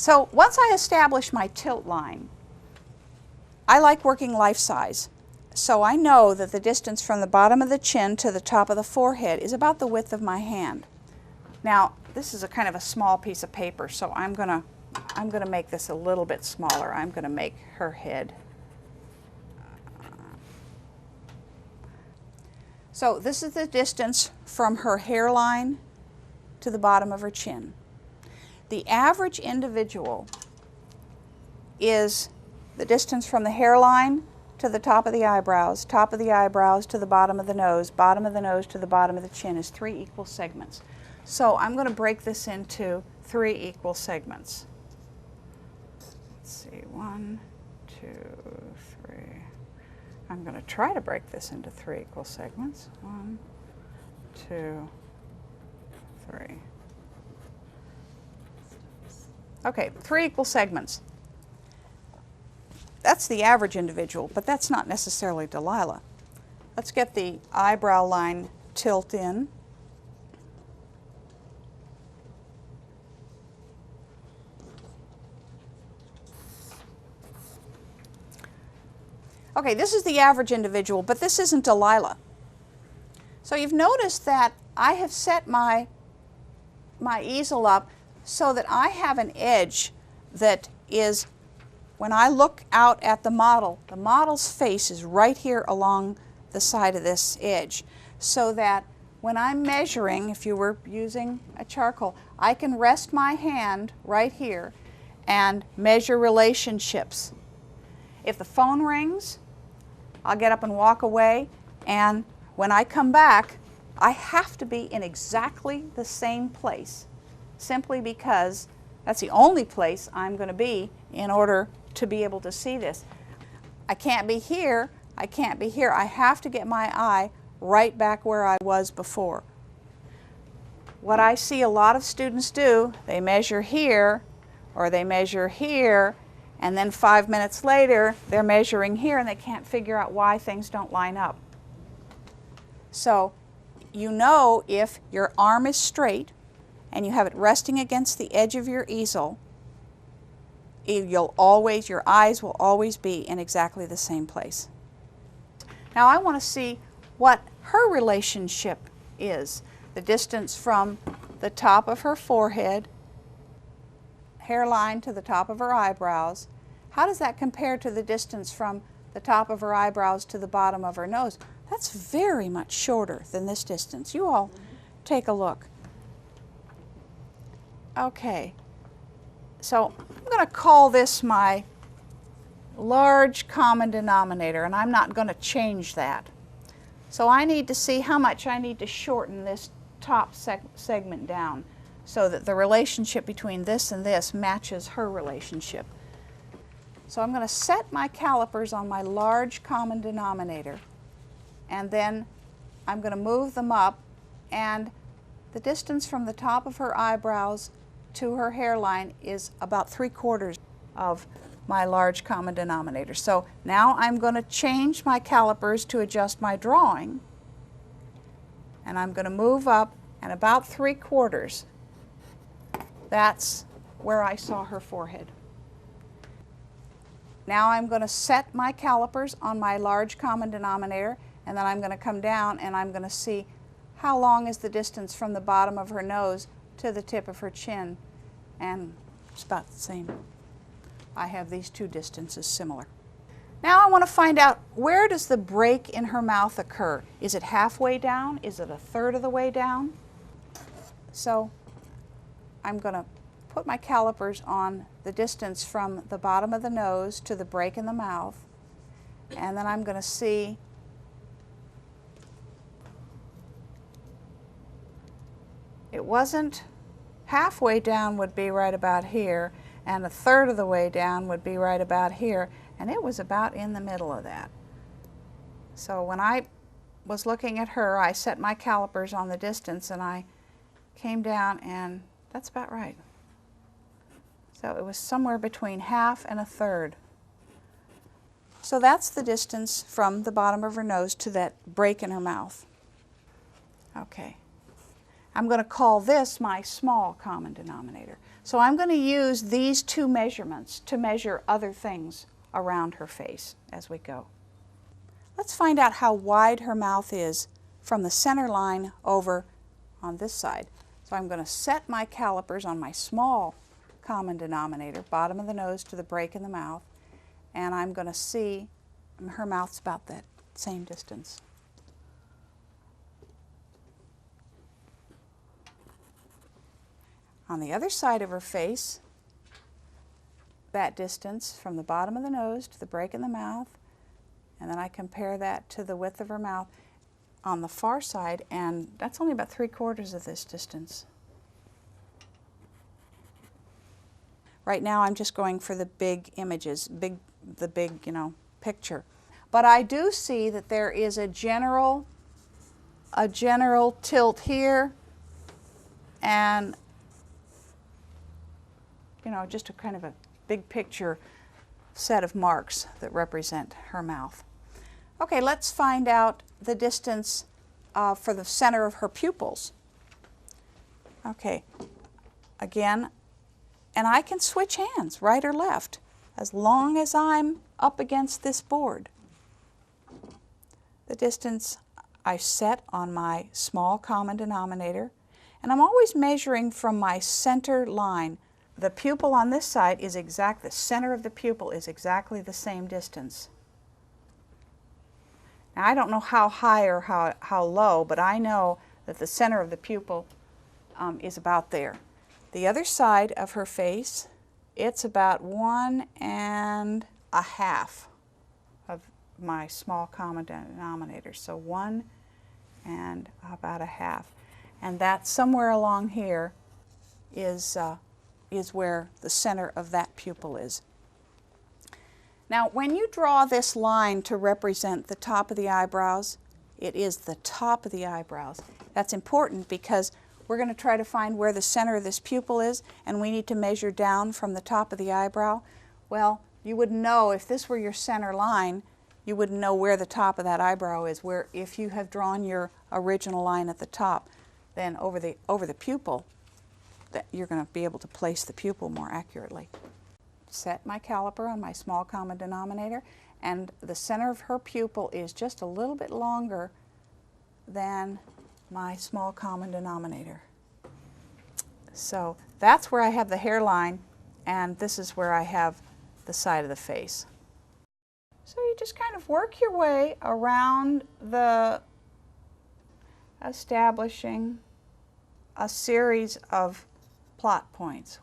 So once I establish my tilt line, I like working life size. So I know that the distance from the bottom of the chin to the top of the forehead is about the width of my hand. Now, this is a kind of a small piece of paper, so I'm gonna make this a little bit smaller. I'm gonna make her head. So this is the distance from her hairline to the bottom of her chin. The average individual is the distance from the hairline to the top of the eyebrows to the bottom of the nose to the bottom of the chin is 3 equal segments. So I'm going to break this into 3 equal segments. Let's see, 1, 2, 3. I'm going to try to break this into 3 equal segments. 1, 2, 3. Okay, 3 equal segments. That's the average individual, but that's not necessarily Delilah. Let's get the eyebrow line tilt in. Okay, this is the average individual, but this isn't Delilah. So you've noticed that I have set my easel up so that I have an edge that is, when I look out at the model's face is right here along the side of this edge, so that when I'm measuring, if you were using a charcoal, I can rest my hand right here and measure relationships. If the phone rings, I'll get up and walk away, and when I come back, I have to be in exactly the same place, simply because that's the only place I'm going to be in order to be able to see this. I can't be here, I can't be here. I have to get my eye right back where I was before. What I see a lot of students do, they measure here or they measure here, and then 5 minutes later they're measuring here and they can't figure out why things don't line up. So you know, if your arm is straight and you have it resting against the edge of your easel, your eyes will always be in exactly the same place. Now I want to see what her relationship is. The distance from the top of her forehead, hairline to the top of her eyebrows. How does that compare to the distance from the top of her eyebrows to the bottom of her nose? That's very much shorter than this distance. You all take a look. Okay, so I'm going to call this my large common denominator, and I'm not going to change that. So I need to see how much I need to shorten this top segment down so that the relationship between this and this matches her relationship. So I'm going to set my calipers on my large common denominator, and then I'm going to move them up, and the distance from the top of her eyebrows to her hairline is about 3/4 of my large common denominator. So now I'm going to change my calipers to adjust my drawing, and I'm going to move up, and about 3/4. That's where I saw her forehead. Now I'm going to set my calipers on my large common denominator, and then I'm going to come down and I'm going to see how long is the distance from the bottom of her nose to the tip of her chin, and it's about the same. I have these two distances similar. Now I want to find out, where does the break in her mouth occur? Is it halfway down? Is it 1/3 of the way down? So I'm going to put my calipers on the distance from the bottom of the nose to the break in the mouth, and then I'm going to see it wasn't halfway down, would be right about here, and 1/3 of the way down would be right about here, and it was about in the middle of that. So when I was looking at her, I set my calipers on the distance and I came down, and that's about right. So it was somewhere between 1/2 and 1/3. So that's the distance from the bottom of her nose to that break in her mouth. Okay. I'm going to call this my small common denominator. So I'm going to use these two measurements to measure other things around her face as we go. Let's find out how wide her mouth is from the center line over on this side. So I'm going to set my calipers on my small common denominator, bottom of the nose to the break in the mouth, and I'm going to see her mouth's about that same distance. On the other side of her face, that distance from the bottom of the nose to the break in the mouth, and then I compare that to the width of her mouth on the far side, and that's only about 3/4 of this distance. Right now I'm just going for the big images, the big, picture. But I do see that there is a general tilt here, and just a kind of a big picture set of marks that represent her mouth. Okay, let's find out the distance for the center of her pupils. Okay, again, and I can switch hands, right or left, as long as I'm up against this board. The distance I set on my small common denominator, and I'm always measuring from my center line. The pupil on this side is the center of the pupil is exactly the same distance. Now I don't know how high or how low, but I know that the center of the pupil is about there. The other side of her face, it's about 1.5 of my small common denominator. So 1 and about 1/2. And that somewhere along here is where the center of that pupil is. Now when you draw this line to represent the top of the eyebrows, it is the top of the eyebrows. That's important because we're going to try to find where the center of this pupil is, and we need to measure down from the top of the eyebrow. Well, you would know if this were your center line, you would know where the top of that eyebrow is, where if you have drawn your original line at the top, then over the pupil, that you're going to be able to place the pupil more accurately. Set my caliper on my small common denominator, and the center of her pupil is just a little bit longer than my small common denominator. So that's where I have the hairline, and this is where I have the side of the face. So you just kind of work your way around establishing a series of plot points.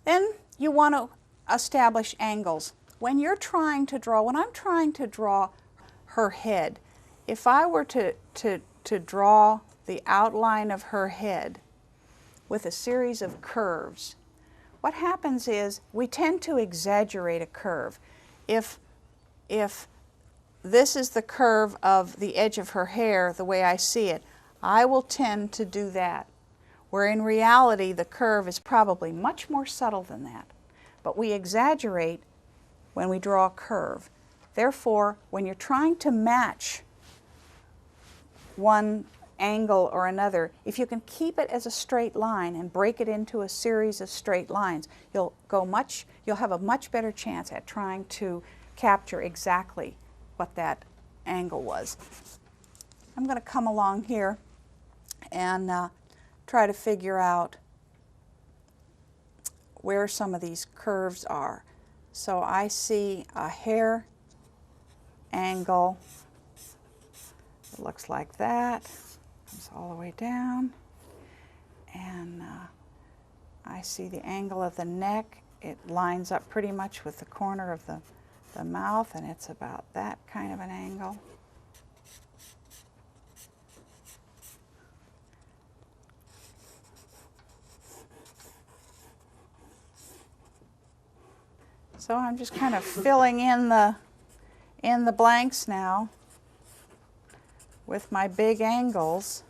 Then you want to establish angles. When I'm trying to draw her head, if I were to draw the outline of her head with a series of curves, what happens is we tend to exaggerate a curve. If this is the curve of the edge of her hair, the way I see it, I will tend to do that, where in reality the curve is probably much more subtle than that. But we exaggerate when we draw a curve. Therefore, when you're trying to match one angle or another, if you can keep it as a straight line and break it into a series of straight lines, you'll have a much better chance at trying to capture exactly what that angle was. I'm going to come along here and try to figure out where some of these curves are. So I see a hair angle. It looks like that. Comes all the way down. And I see the angle of the neck. It lines up pretty much with the corner of the mouth, and it's about that kind of an angle. So I'm just kind of filling in the blanks now with my big angles.